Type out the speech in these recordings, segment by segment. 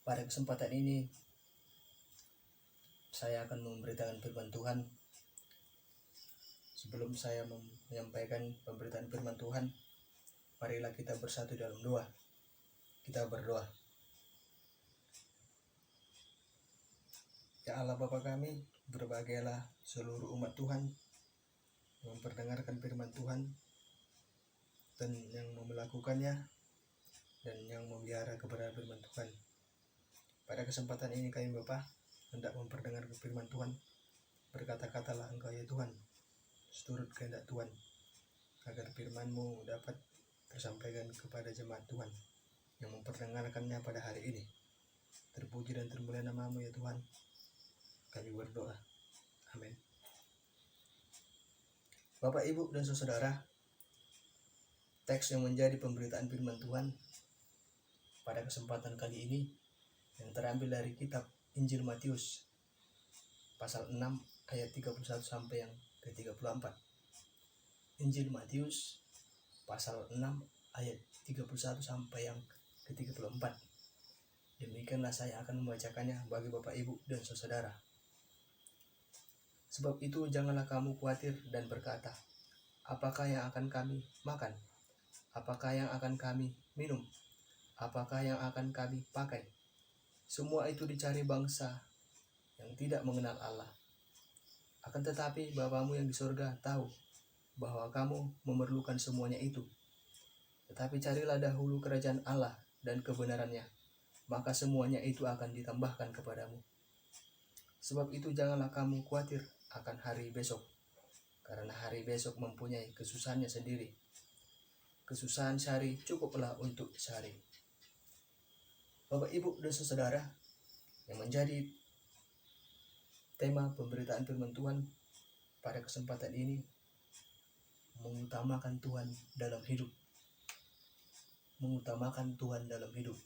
Pada kesempatan ini saya akan memberitakan firman Tuhan. Sebelum saya menyampaikan pemberitaan firman Tuhan, marilah kita bersatu dalam doa. Kita berdoa. Ya Allah Bapa kami, berbahagialah seluruh umat Tuhan yang memperdengarkan firman Tuhan dan yang melakukannya dan yang memelihara kebenaran firman Tuhan. Pada kesempatan ini kami Bapa hendak memperdengarkan firman Tuhan. Berkata-katalah Engkau ya Tuhan, seturut kehendak Tuhan, agar firman-Mu dapat tersampaikan kepada jemaat Tuhan yang memperdengarkannya pada hari ini. Terpuji dan termulia nama-Mu ya Tuhan. Kami berdoa. Amin. Bapak, Ibu, dan saudara, teks yang menjadi pemberitaan firman Tuhan pada kesempatan kali ini yang terambil dari kitab Injil Matius pasal 6 ayat 31 sampai yang ke-34. Injil Matius pasal 6 ayat 31 sampai yang ke-34. Demikianlah saya akan membacakannya bagi Bapak, Ibu, dan saudara. Sebab itu janganlah kamu khawatir dan berkata, apakah yang akan kami makan? Apakah yang akan kami minum? Apakah yang akan kami pakai? Semua itu dicari bangsa yang tidak mengenal Allah. Akan tetapi Bapamu yang di surga tahu bahwa kamu memerlukan semuanya itu. Tetapi carilah dahulu kerajaan Allah dan kebenarannya, maka semuanya itu akan ditambahkan kepadamu. Sebab itu janganlah kamu khawatir akan hari besok, karena hari besok mempunyai kesusahannya sendiri. Kesusahan sehari cukuplah untuk sehari. Bapak, Ibu, dan saudara, yang menjadi tema pemberitaan firman Tuhan pada kesempatan ini, mengutamakan Tuhan dalam hidup. Mengutamakan Tuhan dalam hidup.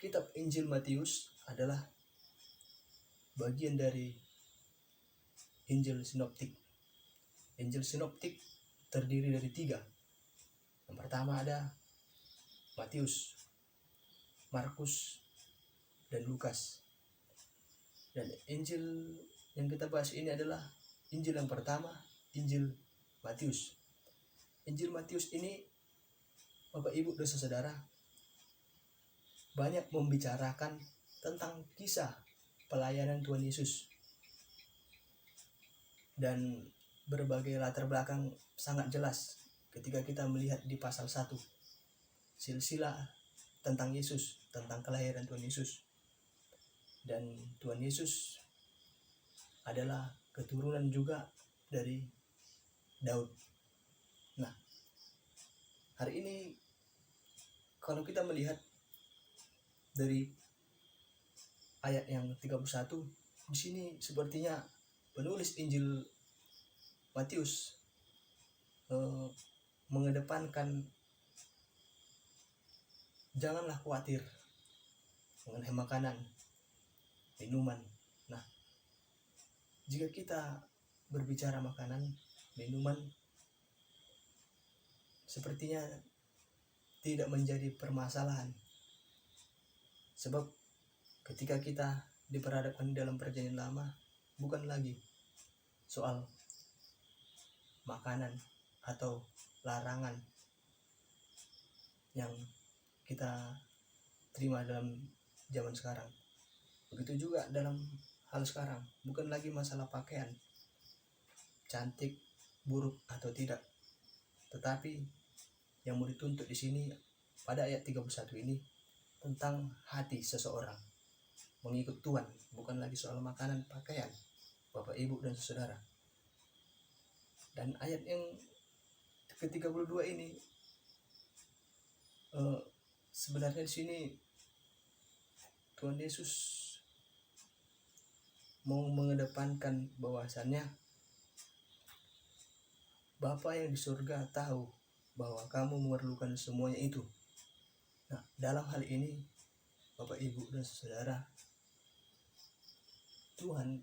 Kitab Injil Matius adalah bagian dari Injil Sinoptik. Injil Sinoptik terdiri dari 3. Yang pertama ada Matius, Markus, dan Lukas. Dan Injil yang kita bahas ini adalah Injil yang pertama, Injil Matius. Injil Matius ini, Bapak, Ibu, dan saudara, banyak membicarakan tentang kisah pelayanan Tuhan Yesus dan berbagai latar belakang sangat jelas ketika kita melihat di pasal 1 silsilah tentang Yesus, tentang kelahiran Tuhan Yesus. Dan Tuhan Yesus adalah keturunan juga dari Daud. Nah, hari ini kalau kita melihat dari ayat yang 31, di sini sepertinya penulis Injil Matius mengedepankan janganlah khawatir mengenai makanan, minuman. Nah, jika kita berbicara makanan, minuman, sepertinya tidak menjadi permasalahan. Sebab ketika kita diperhadapkan dalam perjanjian lama, bukan lagi soal makanan atau larangan yang kita terima dalam zaman sekarang. Begitu juga dalam hal sekarang, bukan lagi masalah pakaian, cantik, buruk atau tidak. Tetapi yang mau dituntut di sini pada ayat 31 ini tentang hati seseorang mengikut Tuhan, bukan lagi soal makanan, pakaian, Bapak, Ibu, dan saudara. Dan ayat yang ke-32 ini sebenarnya di sini Tuhan Yesus mau mengedepankan bahwasannya Bapa yang di surga tahu bahwa kamu memerlukan semuanya itu. Nah, dalam hal ini Bapak, Ibu, dan saudara, Tuhan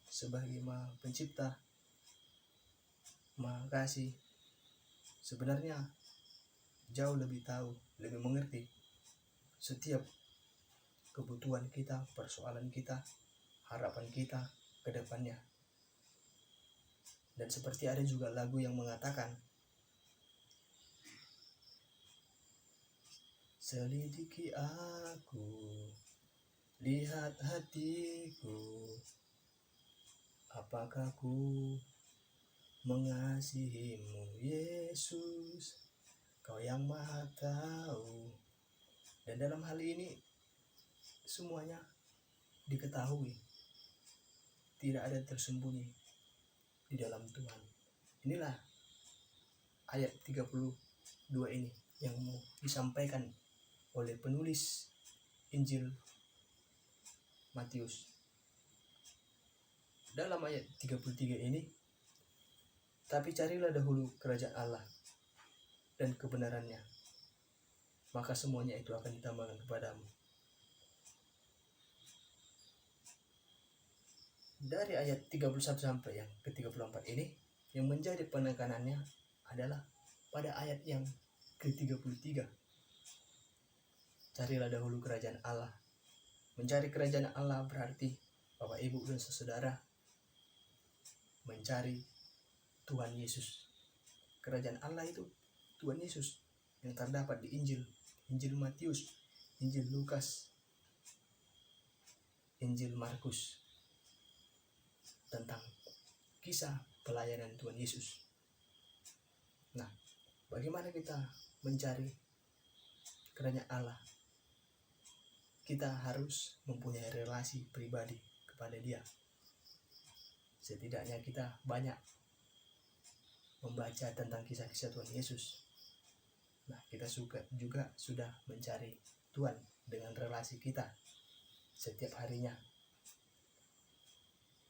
sebagai Maha Pencipta, Maha Kasih, sebenarnya jauh lebih tahu, lebih mengerti setiap kebutuhan kita, persoalan kita, harapan kita ke depannya. Dan seperti ada juga lagu yang mengatakan, selidiki aku, lihat hatiku, apakah ku mengasihimu Yesus, Kau yang Maha Tahu. Dan dalam hal ini semuanya diketahui, tidak ada tersembunyi di dalam Tuhan. Inilah ayat 32 ini yang mau disampaikan oleh penulis Injil Matius. Dalam ayat 33 ini, tapi carilah dahulu kerajaan Allah dan kebenarannya, maka semuanya itu akan ditambahkan kepadamu. Dari ayat 31 sampai yang ke-34 ini, yang menjadi penekanannya adalah pada ayat yang ke-33. Carilah dahulu kerajaan Allah. Mencari kerajaan Allah berarti Bapak, Ibu, dan saudara mencari Tuhan Yesus. Kerajaan Allah itu Tuhan Yesus yang terdapat di Injil Matius, Injil Lukas, Injil Markus, tentang kisah pelayanan Tuhan Yesus. Nah, bagaimana kita mencari kerajaan Allah? Kita harus mempunyai relasi pribadi kepada Dia. Setidaknya kita banyak membaca tentang kisah-kisah Tuhan Yesus. Nah, kita juga sudah mencari Tuhan dengan relasi kita setiap harinya.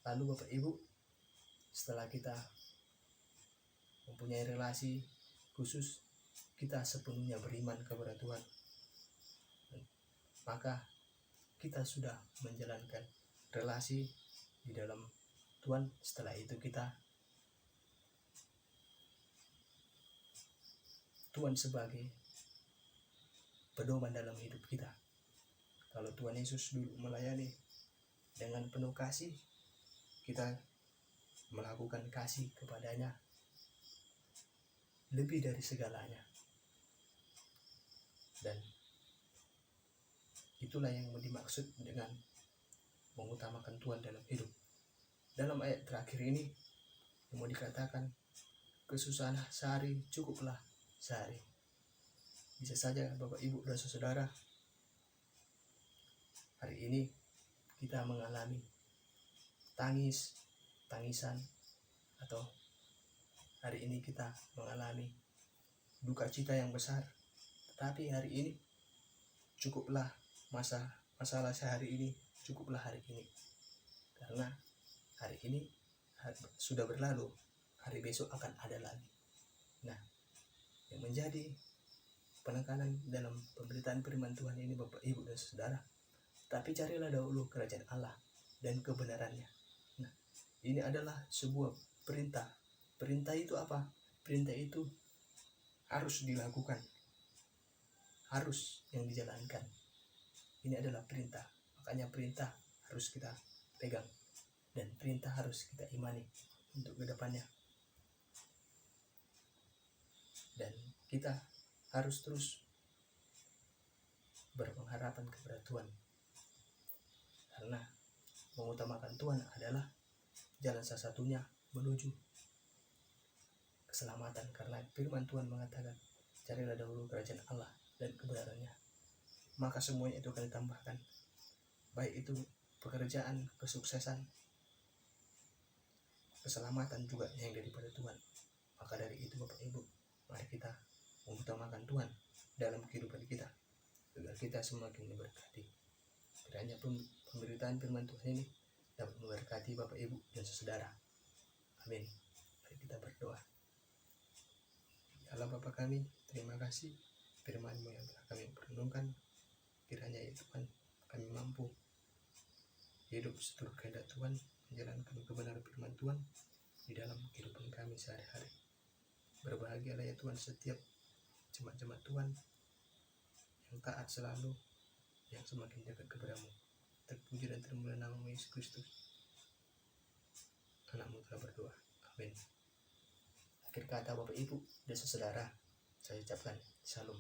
Lalu Bapak Ibu, setelah kita mempunyai relasi khusus, kita sepenuhnya beriman kepada Tuhan, maka kita sudah menjalankan relasi di dalam Tuhan. Setelah itu kita Tuhan sebagai pedoman dalam hidup kita. Kalau Tuhan Yesus dulu melayani dengan penuh kasih, kita melakukan kasih kepadanya lebih dari segalanya. Dan itulah yang dimaksud dengan mengutamakan Tuhan dalam hidup. Dalam ayat terakhir ini yang mau dikatakan, kesusahan sehari cukuplah sehari. Bisa saja Bapak, Ibu, dan saudara, hari ini kita mengalami tangisan, atau hari ini kita mengalami duka cita yang besar. Tetapi hari ini cukuplah masalah sehari ini, cukuplah hari ini. Karena hari ini sudah berlalu, hari besok akan ada lagi. Nah, yang menjadi penekanan dalam pemberitaan firman Tuhan ini Bapak, Ibu, dan saudara, tapi carilah dahulu kerajaan Allah dan kebenarannya. Nah, ini adalah sebuah perintah. Perintah itu apa? Perintah itu harus dilakukan, harus yang dijalankan. Ini adalah perintah. Makanya perintah harus kita pegang dan perintah harus kita imani untuk kedepannya. Dan kita harus terus berpengharapan kepada Tuhan, karena mengutamakan Tuhan adalah jalan satu-satunya menuju keselamatan. Karena firman Tuhan mengatakan, carilah dahulu kerajaan Allah dan kebenarannya, maka semuanya itu akan ditambahkan, baik itu pekerjaan, kesuksesan, keselamatan juga yang daripada Tuhan. Maka dari itu Bapak, Ibu, mari kita mengutamakan Tuhan dalam kehidupan kita, agar kita semakin diberkati. Kiranya pemberitaan firman Tuhan ini dapat memberkati Bapak, Ibu, dan saudara. Amin. Mari kita berdoa. Ya Allah Bapa kami, terima kasih firman-Mu yang telah kami perenungkan. Kiranya ya Tuhan, kami mampu hidup seturut kehendak Tuhan, menjalankan kebenaran firman Tuhan di dalam kehidupan kami sehari-hari. Berbahagialah ya Tuhan setiap jemaat-jemaat Tuhan yang taat selalu yang semakin dekat kepadamu. Terpuji dan termulia namamu Yesus Kristus. Anakmu telah berdoa. Amin. Akhir kata Bapak Ibu dan saudara, saya ucapkan Shalom.